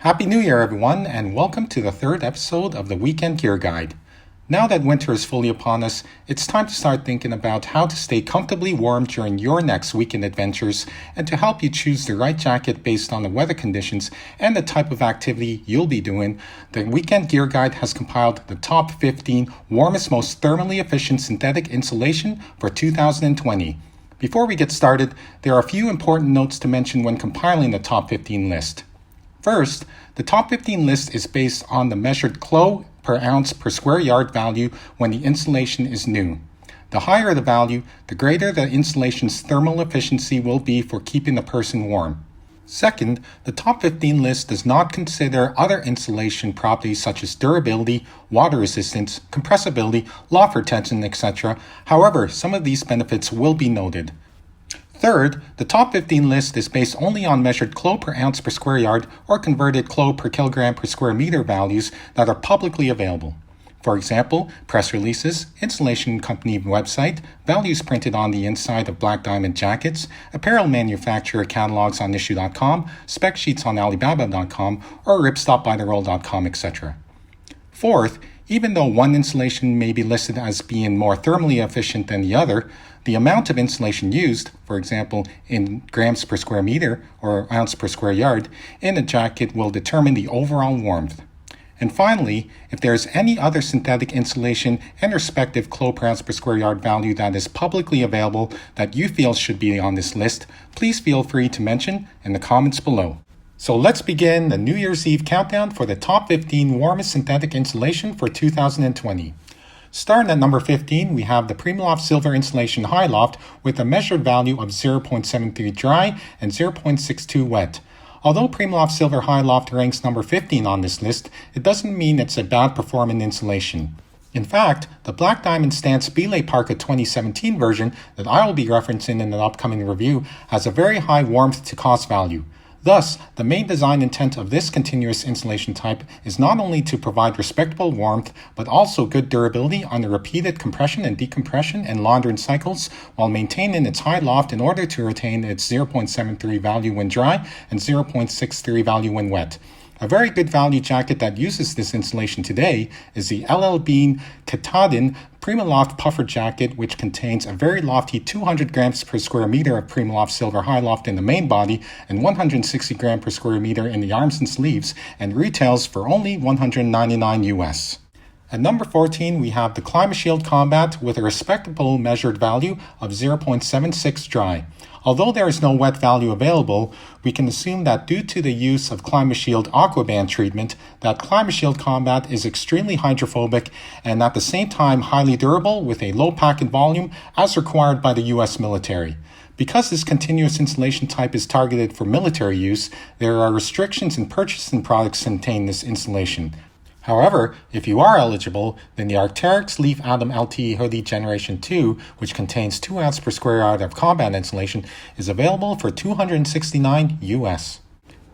Happy New Year, everyone, and welcome to the third episode of the Weekend Gear Guide. Now that winter is fully upon us, it's time to start thinking about how to stay comfortably warm during your next weekend adventures and to help you choose the right jacket based on the weather conditions and the type of activity you'll be doing. The Weekend Gear Guide has compiled the top 15 warmest, most thermally efficient synthetic insulation for 2020. Before we get started, there are a few important notes to mention when compiling the top 15 list. First, the top 15 list is based on the measured kilo per ounce per square yard value when the insulation is new. The higher the value, the greater the insulation's thermal efficiency will be for keeping the person warm. Second, the top 15 list does not consider other insulation properties such as durability, water resistance, compressibility, loft retention, etc. However, some of these benefits will be noted. Third, the top 15 list is based only on measured kilo per ounce per square yard or converted kilo per kilogram per square meter values that are publicly available. For example, press releases, insulation company website, values printed on the inside of Black Diamond jackets, apparel manufacturer catalogs on issue.com, spec sheets on alibaba.com, or ripstopbytheroll.com, etc. Fourth, even though one insulation may be listed as being more thermally efficient than the other, the amount of insulation used, for example in grams per square meter or ounce per square yard, in a jacket will determine the overall warmth. And finally, if there is any other synthetic insulation and respective kilo per ounce per square yard value that is publicly available that you feel should be on this list, please feel free to mention in the comments below. So let's begin the New Year's Eve countdown for the top 15 warmest synthetic insulation for 2020. Starting at number 15, we have the Primaloft Silver Insulation High Loft with a measured value of 0.73 dry and 0.62 wet. Although Primaloft Silver High Loft ranks number 15 on this list, it doesn't mean it's a bad performing insulation. In fact, the Black Diamond Stance Belay Parka 2017 version that I will be referencing in an upcoming review has a very high warmth to cost value. Thus, the main design intent of this continuous insulation type is not only to provide respectable warmth, but also good durability on the repeated compression and decompression and laundering cycles while maintaining its high loft in order to retain its 0.73 value when dry and 0.63 value when wet. A very good value jacket that uses this insulation today is the LL Bean Katahdin Primaloft Puffer Jacket, which contains a very lofty 200 grams per square meter of Primaloft Silver High Loft in the main body and 160 grams per square meter in the arms and sleeves, and retails for only $199 US. At number 14, we have the Climashield Combat with a respectable measured value of 0.76 dry. Although there is no wet value available, we can assume that due to the use of Climashield Aquaband treatment, that Climashield Combat is extremely hydrophobic and at the same time highly durable with a low packet volume as required by the US military. Because this continuous insulation type is targeted for military use, there are restrictions in purchasing products containing this insulation. However, if you are eligible, then the arcteryx Leaf Atom LTE Hoody Generation 2, which contains 2 ounce per square yard of combat insulation, is available for $269 US.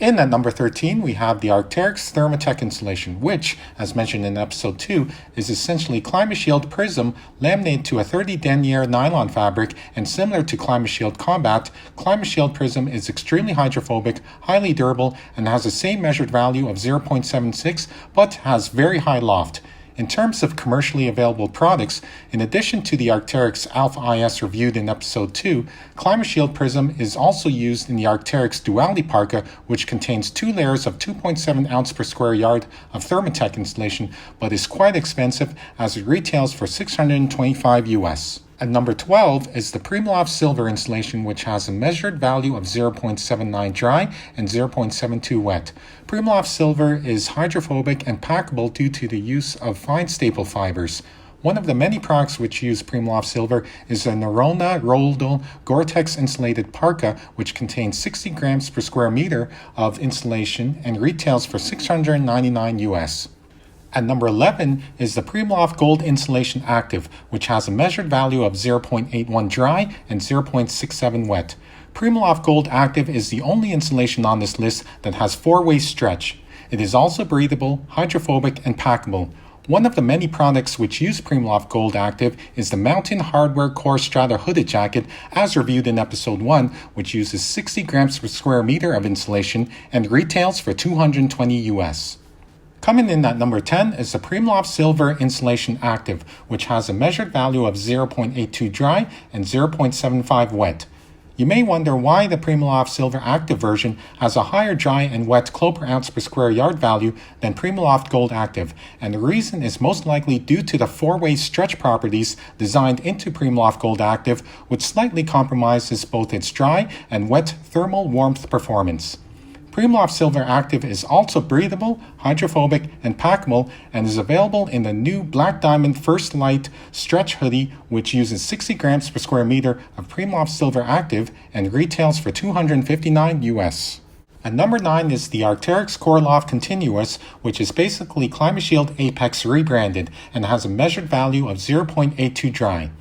In at number 13, we have the arcteryx Thermatech insulation, which, as mentioned in episode 2, is essentially Climashield Prism laminated to a 30 denier nylon fabric, and similar to Climashield Combat, Climashield Prism is extremely hydrophobic, highly durable, and has the same measured value of 0.76, but has very high loft. In terms of commercially available products, in addition to the arcteryx Alpha IS reviewed in episode 2, Climashield Prism is also used in the arcteryx Duality Parka, which contains 2 layers of 2.7 ounce per square yard of Thermatech insulation, but is quite expensive as it retails for $625 US. At number 12 is the Primaloft Silver insulation, which has a measured value of 0.79 dry and 0.72 wet. Primaloft Silver is hydrophobic and packable due to the use of fine staple fibers. One of the many products which use Primaloft Silver is the Norona Roldal Gore-Tex insulated parka, which contains 60 grams per square meter of insulation and retails for $699 US. At number 11 is the Primaloft Gold Insulation Active, which has a measured value of 0.81 dry and 0.67 wet. Primaloft Gold Active is the only insulation on this list that has 4-way stretch. It is also breathable, hydrophobic, and packable. One of the many products which use Primaloft Gold Active is the Mountain Hardware Core Strata Hooded Jacket, as reviewed in episode 1, which uses 60 grams per square meter of insulation and retails for $220 US. Coming in at number 10 is the Primaloft Silver Insulation Active, which has a measured value of 0.82 dry and 0.75 wet. You may wonder why the Primaloft Silver Active version has a higher dry and wet kilo per ounce per square yard value than Primaloft Gold Active, and the reason is most likely due to the four-way stretch properties designed into Primaloft Gold Active, which slightly compromises both its dry and wet thermal warmth performance. Primaloft Silver Active is also breathable, hydrophobic, and packable, and is available in the new Black Diamond First Light Stretch Hoodie, which uses 60 grams per square meter of Primaloft Silver Active and retails for $259 US. At number 9 is the arcteryx Coreloft Continuous, which is basically Climashield Apex rebranded and has a measured value of 0.82 dry.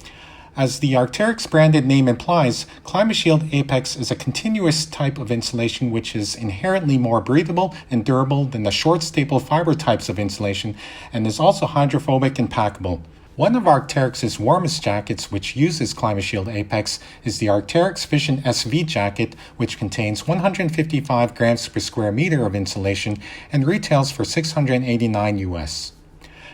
As the arcteryx branded name implies, Climashield Apex is a continuous type of insulation which is inherently more breathable and durable than the short staple fiber types of insulation and is also hydrophobic and packable. One of Arcteryx's warmest jackets, which uses Climashield Apex, is the arcteryx Fission SV jacket, which contains 155 grams per square meter of insulation and retails for $689 US.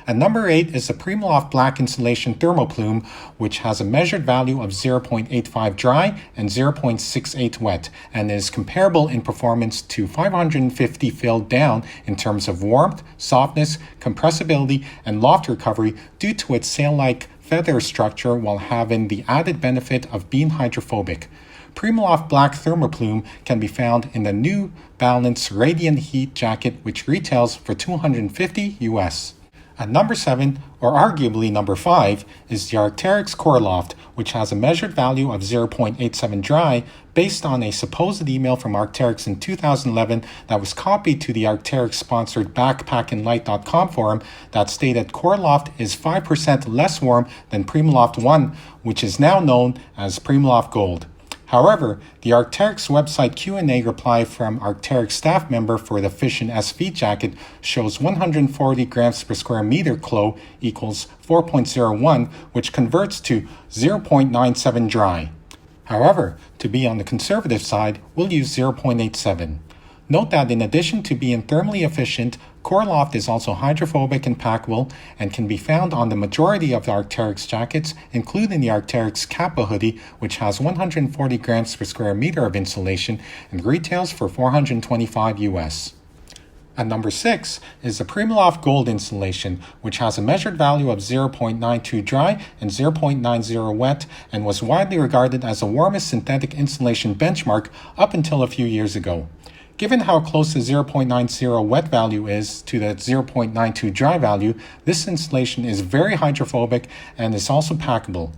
At number 8 is the Primaloft Black Insulation Thermoplume, which has a measured value of 0.85 dry and 0.68 wet, and is comparable in performance to 550 filled down in terms of warmth, softness, compressibility, and loft recovery due to its sail-like feather structure while having the added benefit of being hydrophobic. Primaloft Black Thermoplume can be found in the New Balance Radiantheat jacket, which retails for $250 US. At number 7, or arguably number 5, is the arcteryx Coreloft, which has a measured value of 0.87 dry based on a supposed email from Arcteryx in 2011 that was copied to the Arcteryx-sponsored backpackandlight.com forum that stated Coreloft is 5% less warm than Primaloft One, which is now known as Primaloft Gold. However, the Arcteryx website Q&A reply from Arcteryx staff member for the Fission SV jacket shows 140 grams per square meter kilo equals 4.01, which converts to 0.97 dry. However, to be on the conservative side, we'll use 0.87. Note that in addition to being thermally efficient, Coreloft is also hydrophobic and packable and can be found on the majority of the Arcteryx jackets, including the Arcteryx Kappa hoodie, which has 140 grams per square meter of insulation and retails for $425 US. At number 6 is the Primaloft Gold insulation, which has a measured value of 0.92 dry and 0.90 wet and was widely regarded as the warmest synthetic insulation benchmark up until a few years ago. Given how close the 0.90 wet value is to the 0.92 dry value, this insulation is very hydrophobic and is also packable.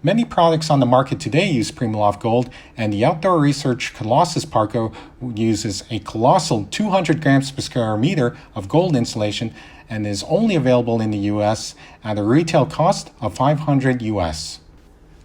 Many products on the market today use Primaloft Gold, and the outdoor research Colossus Parka uses a colossal 200 grams per square meter of gold insulation and is only available in the US at a retail cost of $500 US.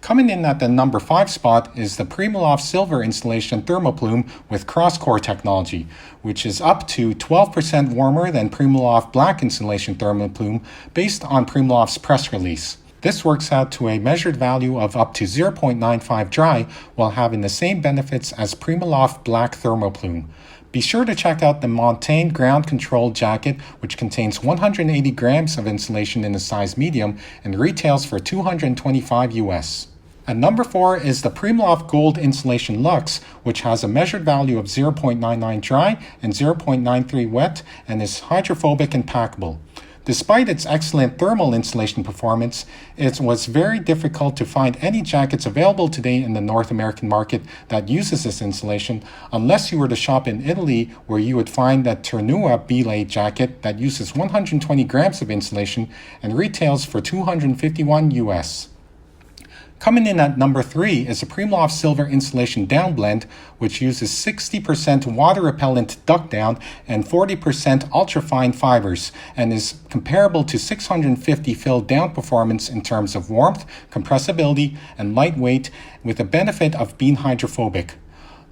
Coming in at the number 5 spot is the Primaloft Silver Insulation Thermoplume with cross-core technology, which is up to 12% warmer than Primaloft Black Insulation Thermoplume based on Primaloft's press release. This works out to a measured value of up to 0.95 dry while having the same benefits as Primaloft Black Thermoplume. Be sure to check out the Montane ground control jacket, which contains 180 grams of insulation in the size medium and retails for $225 US. At number 4 is the Primaloft Gold Insulation Luxe, which has a measured value of 0.99 dry and 0.93 wet and is hydrophobic and packable. Despite its excellent thermal insulation performance, it was very difficult to find any jackets available today in the North American market that uses this insulation, unless you were to shop in Italy, where you would find the Ternua Belay jacket that uses 120 grams of insulation and retails for $251 US. Coming in at number 3 is the Primaloft Silver Insulation Down Blend, which uses 60% water-repellent duck down and 40% ultrafine fibers, and is comparable to 650 filled down performance in terms of warmth, compressibility, and lightweight, with the benefit of being hydrophobic.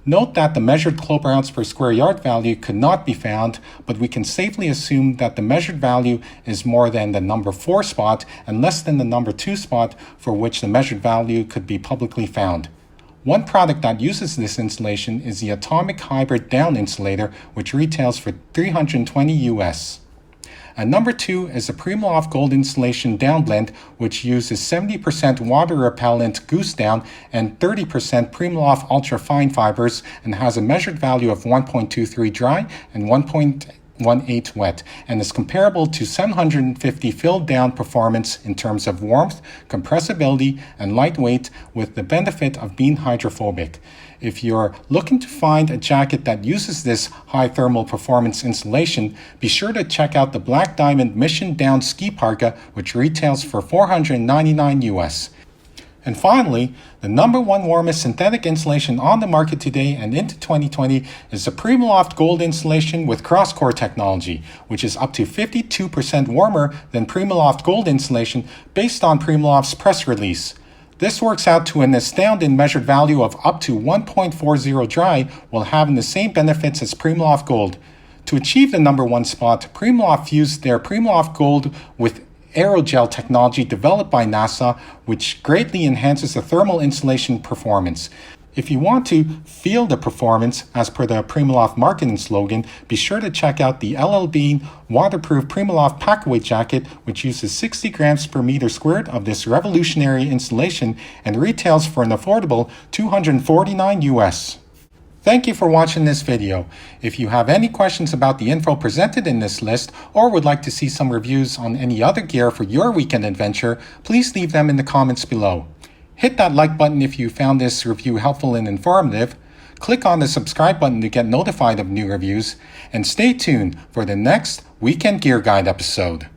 Note that the measured kilograms per square yard value could not be found, but we can safely assume that the measured value is more than the number 4 spot and less than the number 2 spot for which the measured value could be publicly found. One product that uses this insulation is the Atomic Hybrid Down Insulator, which retails for $320 US. And number 2 is the Primaloft Gold Insulation Down Blend, which uses 70% water repellent goose down and 30% Primaloft Ultra Fine Fibers and has a measured value of 1.23 dry and 1.18 wet, and is comparable to 750 filled down performance in terms of warmth, compressibility, and lightweight, with the benefit of being hydrophobic. If you're looking to find a jacket that uses this high thermal performance insulation, be sure to check out the Black Diamond Mission Down Ski Parka, which retails for $499 US. And finally, the number 1 warmest synthetic insulation on the market today and into 2020 is the Primaloft Gold insulation with cross-core technology, which is up to 52% warmer than Primaloft Gold insulation based on Primaloft's press release. This works out to an astounding measured value of up to 1.40 dry, while having the same benefits as Primaloft Gold. To achieve the number 1 spot, Primaloft fused their Primaloft Gold with aerogel technology developed by NASA, which greatly enhances the thermal insulation performance. If you want to feel the performance, as per the Primaloft marketing slogan, be sure to check out the LL Bean waterproof Primaloft packaway jacket, which uses 60 grams per meter squared of this revolutionary insulation and retails for an affordable $249 US. Thank you for watching this video. If you have any questions about the info presented in this list or would like to see some reviews on any other gear for your weekend adventure, please leave them in the comments below. Hit that like button if you found this review helpful and informative. Click on the subscribe button to get notified of new reviews, and stay tuned for the next Weekend Gear Guide episode.